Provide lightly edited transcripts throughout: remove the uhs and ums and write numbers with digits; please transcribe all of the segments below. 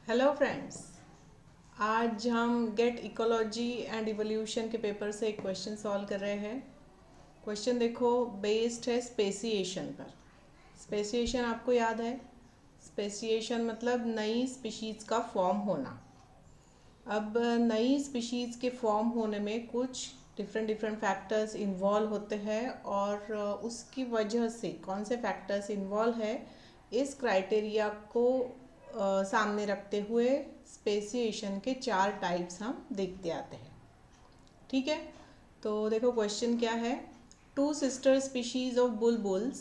Hello friends. आज हम gate ecology and evolution के पेपर से एक क्वेश्चन सॉल्व कर रहे हैं। क्वेश्चन देखो, बेस्ड है स्पेसिएशन पर। स्पेसिएशन आपको याद है? स्पेसिएशन मतलब नई स्पीशीज़ का फॉर्म होना। अब नई स्पीशीज़ के फॉर्म होने में कुछ डिफरेंट डिफरेंट फैक्टर्स इन्वॉल्व होते हैं और उसकी वजह से कौन से फैक्टर्स इन्वॉल्व है, इस क्राइटेरिया को सामने रखते हुए स्पेसिएशन के 4 टाइप्स हम देखते आते हैं। ठीक है, तो देखो क्वेश्चन क्या है। Two sister species of bulbuls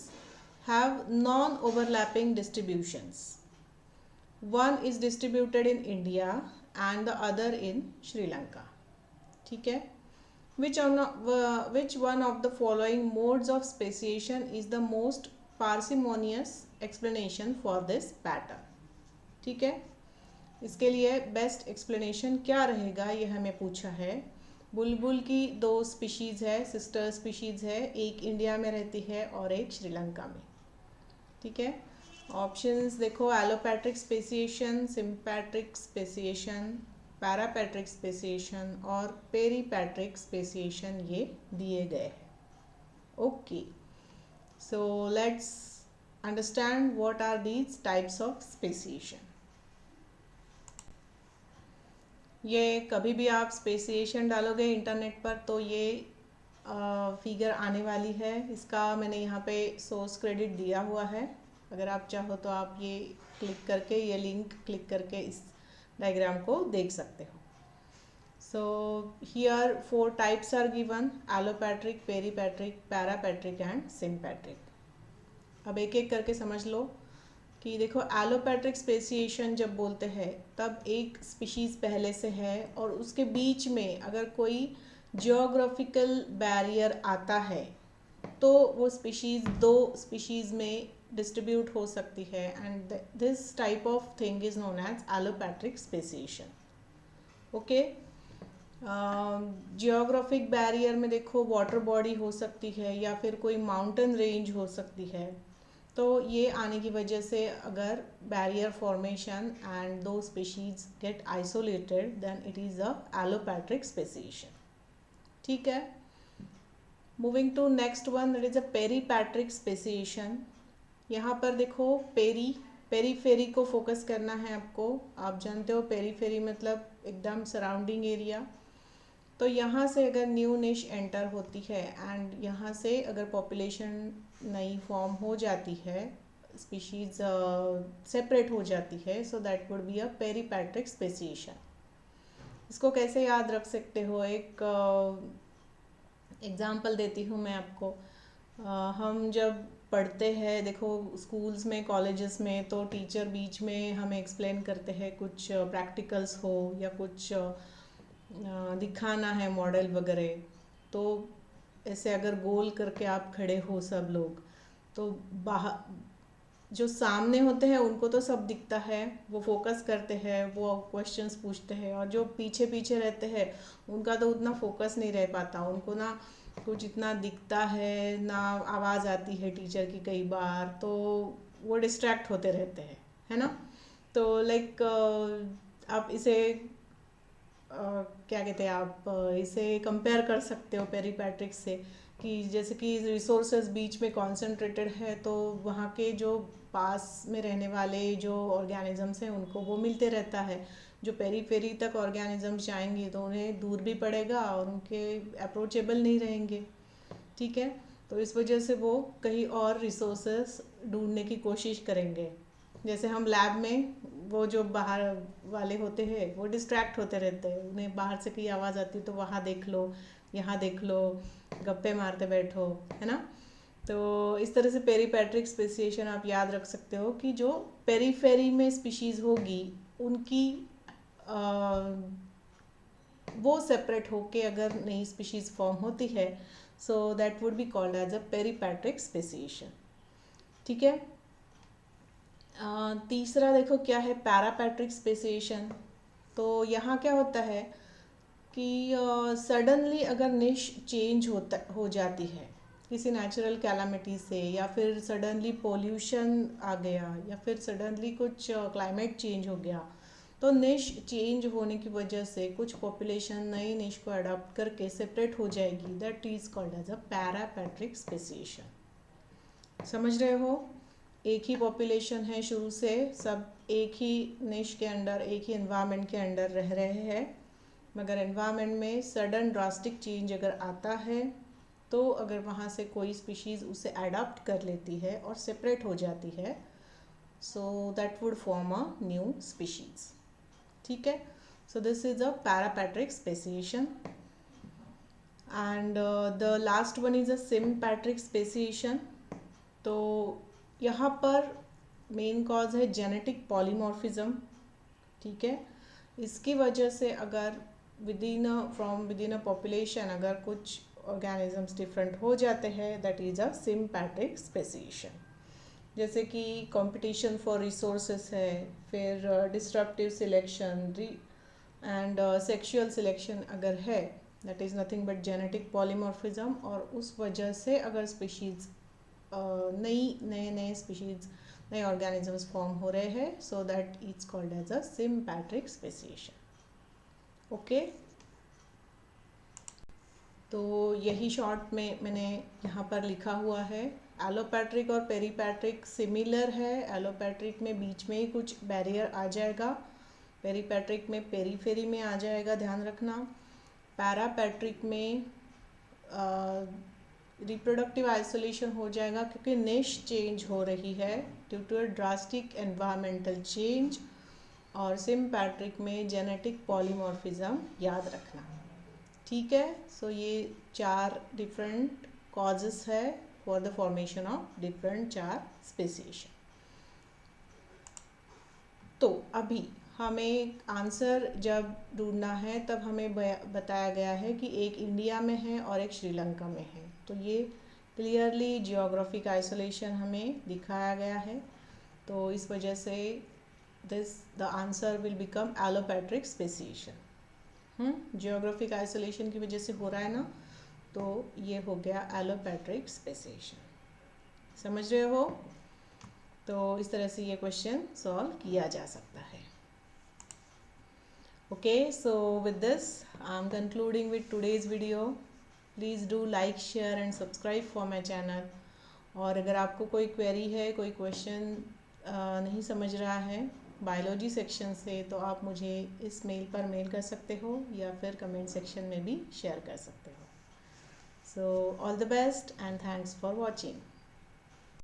have non overlapping distributions. One is distributed in India and the other in Sri Lanka. ठीक है, which one of the following modes of speciation is the most parsimonious explanation for this pattern? ठीक है, इसके लिए best explanation क्या रहेगा ये हमें पूछा है। बुलबुल की 2 स्पीशीज़ है, सिस्टर स्पीशीज़ है, एक इंडिया में रहती है और एक श्रीलंका में। ठीक है, ऑप्शंस देखो, allopatric speciation, sympatric speciation, parapatric speciation और पेरीपैट्रिक स्पेसिएशन ये दिए गए हैं। Okay, so let's understand what are these types of speciation. ये कभी भी आप स्पेसिएशन डालोगे इंटरनेट पर तो ये फिगर आने वाली है। इसका मैंने यहाँ पे सोर्स क्रेडिट दिया हुआ है। अगर आप चाहो तो आप ये क्लिक करके, ये लिंक क्लिक करके इस डायग्राम को देख सकते हो। So here 4 types are given: allopatric, peripatric, parapatric and sympatric. अब एक एक करके समझ लो कि देखो, एलोपैट्रिक स्पेसिएशन जब बोलते हैं तब एक स्पीशीज़ पहले से है और उसके बीच में अगर कोई जियोग्राफिकल बैरियर आता है तो वो स्पीशीज़ 2 स्पीशीज़ में डिस्ट्रीब्यूट हो सकती है and this type of thing is known as allopatric speciation. Okay, geographic barrier में देखो, वाटर बॉडी हो सकती है या फिर कोई माउंटेन रेंज हो सकती है। तो ये आने की वजह से अगर बैरियर फॉर्मेशन एंड दो species get isolated then it is a allopatric speciation. ठीक है, moving to next one, that is a peripatric speciation. यहाँ पर देखो, पेरीफेरी को फोकस करना है आपको। आप जानते हो पेरीफेरी मतलब एकदम सराउंडिंग एरिया। तो यहाँ से अगर न्यू निश एंटर होती है एंड यहाँ से अगर पॉपुलेशन नई फॉर्म हो जाती है, स्पीशीज़ सेपरेट हो जाती है, so that would be a peripatric speciation. इसको कैसे याद रख सकते हो, एक एग्जांपल देती हूँ मैं आपको। हम जब पढ़ते हैं, देखो स्कूल्स में, कॉलेजेस में, तो टीचर बीच में हमें एक्सप्लेन करते हैं, कुछ प्रैक्टिकल्स हो या कुछ दिखाना है मॉडल वगैरह। तो ऐसे अगर गोल करके आप खड़े हो सब लोग, तो बाहर जो सामने होते हैं उनको तो सब दिखता है, वो फोकस करते हैं, वो क्वेश्चंस पूछते हैं, और जो पीछे पीछे रहते हैं उनका तो उतना फोकस नहीं रह पाता। उनको ना कुछ इतना दिखता है ना आवाज़ आती है टीचर की कई बार, तो वो डिस्ट्रैक्ट होते रहते हैं, है ना। तो लाइक आप इसे क्या कहते हैं, आप इसे कंपेयर कर सकते हो पेरीपैट्रिक से, कि जैसे कि रिसोर्सेज बीच में कॉन्सेंट्रेटेड है तो वहाँ के जो पास में रहने वाले जो ऑर्गेनिजम्स हैं उनको वो मिलते रहता है। जो पेरीफेरी तक ऑर्गेनिजम्स जाएंगे तो उन्हें दूर भी पड़ेगा और उनके अप्रोचेबल नहीं रहेंगे। ठीक है, तो इस वजह से वो कहीं और रिसोर्सेस ढूंढने की कोशिश करेंगे। जैसे हम लैब में, वो जो बाहर वाले होते हैं वो डिस्ट्रैक्ट होते रहते हैं, उन्हें बाहर से कोई आवाज़ आती है तो वहाँ देख लो, यहाँ देख लो, गप्पे मारते बैठो, है ना। तो इस तरह से पेरीपैट्रिक स्पेसिएशन आप याद रख सकते हो कि जो पेरीफेरी में स्पीशीज़ होगी उनकी वो सेपरेट होके अगर नई स्पीशीज़ फॉर्म होती है, so that would be called as a peripatric speciation. ठीक है, तीसरा देखो क्या है, पैरापैट्रिक स्पेसिएशन। तो यहाँ क्या होता है कि सडनली अगर निश चेंज हो जाती है किसी नेचुरल कैलामिटी से, या फिर सडनली पोल्यूशन आ गया, या फिर सडनली कुछ क्लाइमेट चेंज हो गया, तो निश चेंज होने की वजह से कुछ पॉपुलेशन नई निश को अडॉप्ट करके सेपरेट हो जाएगी, that is called as a parapatric speciation. समझ रहे हो? एक ही पॉपुलेशन है, शुरू से सब एक ही निश के अंडर, एक ही एनवायरनमेंट के अंडर रह रहे हैं, मगर एनवायरनमेंट में सडन ड्रास्टिक चेंज अगर आता है तो अगर वहाँ से कोई स्पीशीज़ उसे अडॉप्ट कर लेती है और सेपरेट हो जाती है, so that would form a new species. ठीक है, so this is a parapatric speciation. And the last one is a sympatric speciation. तो यहाँ पर मेन कॉज है जेनेटिक पॉलीमॉर्फिज्म। ठीक है, इसकी वजह से अगर विदिन अ पॉपुलेशन अगर कुछ ऑर्गेनिजम्स डिफरेंट हो जाते हैं, that is a sympatric speciation. जैसे कि कंपटीशन फॉर रिसोर्सेस है, फिर disruptive selection and sexual selection अगर है, that is nothing but genetic polymorphism, और उस वजह से अगर स्पीशीज़ नए स्पीशीज़, नए ऑर्गेनिजम्स फॉर्म हो रहे हैं, so that is called as a sympatric speciation. Okay, तो यही शॉर्ट में मैंने यहाँ पर लिखा हुआ है। एलोपैट्रिक और पेरीपैट्रिक सिमिलर है। एलोपैट्रिक में बीच में ही कुछ बैरियर आ जाएगा, पेरीपैट्रिक में पेरीफेरी में आ जाएगा, ध्यान रखना। पैरापैट्रिक में रिप्रोडक्टिव आइसोलेशन हो जाएगा क्योंकि निश चेंज हो रही है due to a drastic environmental change. और सिम्पैट्रिक में जेनेटिक पॉलीमॉर्फिज्म, याद रखना। ठीक है, सो ये 4 डिफरेंट कॉजेस है for the formation of different 4 speciation. तो अभी हमें आंसर जब ढूंढना है तब हमें बताया गया है कि एक इंडिया में है और एक श्रीलंका में है, तो ये क्लियरली जियोग्राफिक आइसोलेशन हमें दिखाया गया है। तो इस वजह से the answer will become allopatric speciation. Geographic isolation की वजह से हो रहा है ना, तो ये हो गया एलोपैट्रिक स्पेसिएशन। समझ रहे हो? तो इस तरह से ये क्वेश्चन सॉल्व किया जा सकता है। Okay, so with this I am concluding with today's video. Please do like, share and subscribe for my channel. और अगर आपको कोई क्वेरी है, कोई क्वेश्चन नहीं समझ रहा है बायोलॉजी सेक्शन से, तो आप मुझे इस मेल पर मेल कर सकते हो या फिर कमेंट सेक्शन में भी शेयर कर सकते हो। So all the best and thanks for watching.